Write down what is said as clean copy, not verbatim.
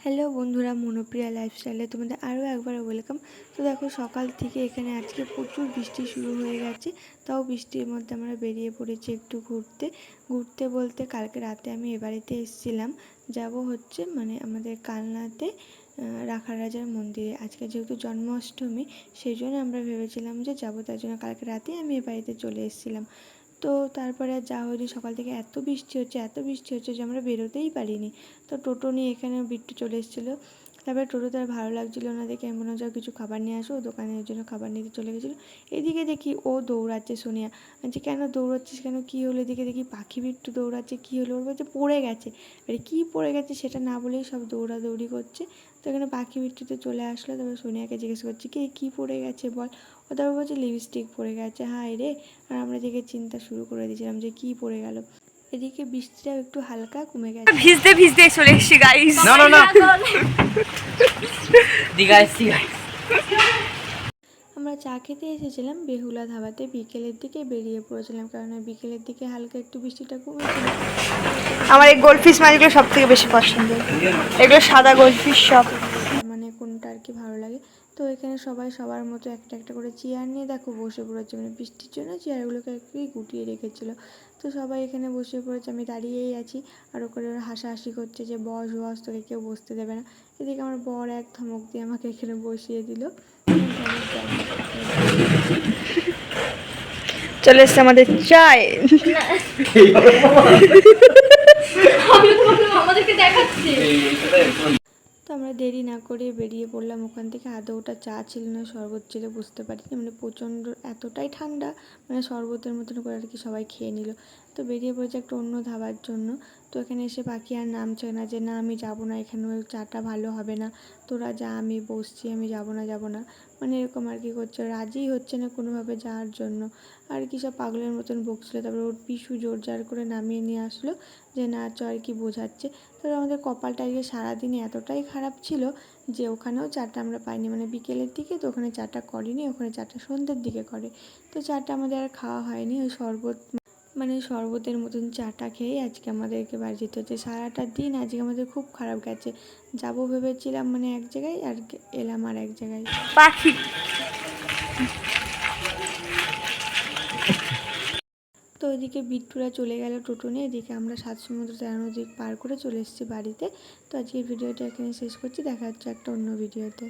Hello বন্ধুরা, মনোপ্রিয়া লাইফস্টাইলে তোমাদের আরও একবার ওয়েলকাম। তো দেখো, সকাল থেকে এখানে আজকে প্রচুর বৃষ্টি শুরু হয়ে গেছে। তাও বৃষ্টির মধ্যে আমরা বেরিয়ে পড়েছি একটু ঘুরতে বলতে কালকে রাতে আমি এ বাড়িতে এসেছিলাম। যাব হচ্ছে আমাদের কালনাতে রাখাল রাজার মন্দিরে। আজকে যেহেতু জন্মাষ্টমী, সেই জন্য আমরা ভেবেছিলাম যে যাবো, তার জন্য কালকে রাতেই আমি এ বাড়িতে চলে এসেছিলাম। তো তারপরে আর যাওয়া হয়নি। সকাল থেকে এত বৃষ্টি হচ্ছে যে আমরা বেরোতেই পারিনি। তো টোটো নিয়ে এখানে বিট্টু চলে এসেছিলো। তারপরে টোটোতে আর ভালো লাগছিলো না দেখে আমি মনে হয় কিছু খাবার নিয়ে আসো, দোকানের জন্য খাবার নিতে চলে গেছিলো। এদিকে দেখি ও দৌড়াচ্ছে, সোনিয়া যে কেন দৌড়াচ্ছিস, কেন কী হলো? এদিকে দেখি পাখি বিট্টু দৌড়াচ্ছে, কী হলো? ওর বলছে পড়ে গেছে। এবারে কী পড়ে গেছে সেটা না বলেই সব দৌড়াদৌড়ি করছে। তো এখানে পাখি বিট্টুতে চলে আসলো। তারপরে সোনিয়াকে জিজ্ঞেস করছি কী পড়ে গেছে বল। ও তারপর বলছে লিপস্টিক পড়ে গেছে। হায় রে! আর আমরা দেখে চিন্তা শুরু করে দিয়েছিলাম যে কী পড়ে গেল। এদিকে বৃষ্টিটাও একটু হালকা কমে গেছে। ভিজতে ভিজতে চলে এসেছি গাইস। না আমরা চা খেতে এসেছিলাম বেহুলা ধাবাতে। বিকেলের দিকে বেরিয়ে পড়েছিলাম, কারণ বিকেলের দিকে হালকা একটু বৃষ্টিটা কমেছিল। আমার এই গোল্ডফিশ মাছগুলো সব থেকে বেশি পছন্দ। এগুলো সাদা গোল্ডফিশ সব। কোনটা আর কি ভালো লাগে। তো এখানে সবাই সবার মতো একটা একটা করে চেয়ার নিয়ে দেখো বসে পড়েছে। বৃষ্টির জন্য চেয়ারগুলোকে একটু গুটিয়ে রেখেছিলো। তো সবাই এখানে বসে পড়েছে, আমি দাঁড়িয়েই আছি। আর ওরা হাসাহাসি করছে যে বস বস, তোকে কেউ বসতে দেবে না। এদিকে আমার বর এক ধমক দিয়ে আমাকে এখানে বসিয়ে দিল। চলে এসছে আমাদের চায়। তো আমরা দেরি না করে বেরিয়ে পড়লাম ওখান থেকে। আদৌ ওটা চা ছিল না শরবত ছিল বুঝতে পারিনি। প্রচণ্ড এতটাই ঠান্ডা, শরবতের মতন করে আর কি সবাই খেয়ে নিল। তো বেরিয়ে পড়েছে একটা অন্য ধাবার জন্য। তো এখানে এসে পাখি আর নামছে না, যে না আমি যাবো না, এখানে চাটা ভালো হবে না, তোরা যা, আমি বসছি, আমি যাবো না, এরকম আর কি করছে। রাজিই হচ্ছে না কোনোভাবে যাওয়ার জন্য, আর কি সব পাগলের মতন বকছিল। তারপরে ওর পিছু জোর জার করে নামিয়ে নিয়ে আসলো যে না চ, আর কি বোঝাচ্ছে। তারপরে আমাদের কপালটা আজকে সারাদিনে এতটাই খারাপ ছিল যে ওখানেও চাটা আমরা পাইনি। বিকেলের দিকে তো ওখানে চাটা করেনি, ওখানে চাটা সন্ধ্যের দিকে করে। তো চাটা আমাদের আর খাওয়া হয়নি। ওই শরবতের মতন চাটা খেয়েই আজকে আমাদেরকে বাড়ি যেতে হচ্ছে। সারাটা দিন আজকে আমাদের খুব খারাপ গেছে। যাবো ভেবেছিলাম এক জায়গায়, আর এলাম আর এক জায়গায়। পাখি তো ওইদিকে বিট্টুরা চলে গেল টোটো নিয়ে। এদিকে আমরা 7 সমুদ্র 13 নদী পার করে চলে এসেছি বাড়িতে। তো আজকের ভিডিওটা এখানে শেষ করছি। দেখা হচ্ছে একটা অন্য ভিডিওতে।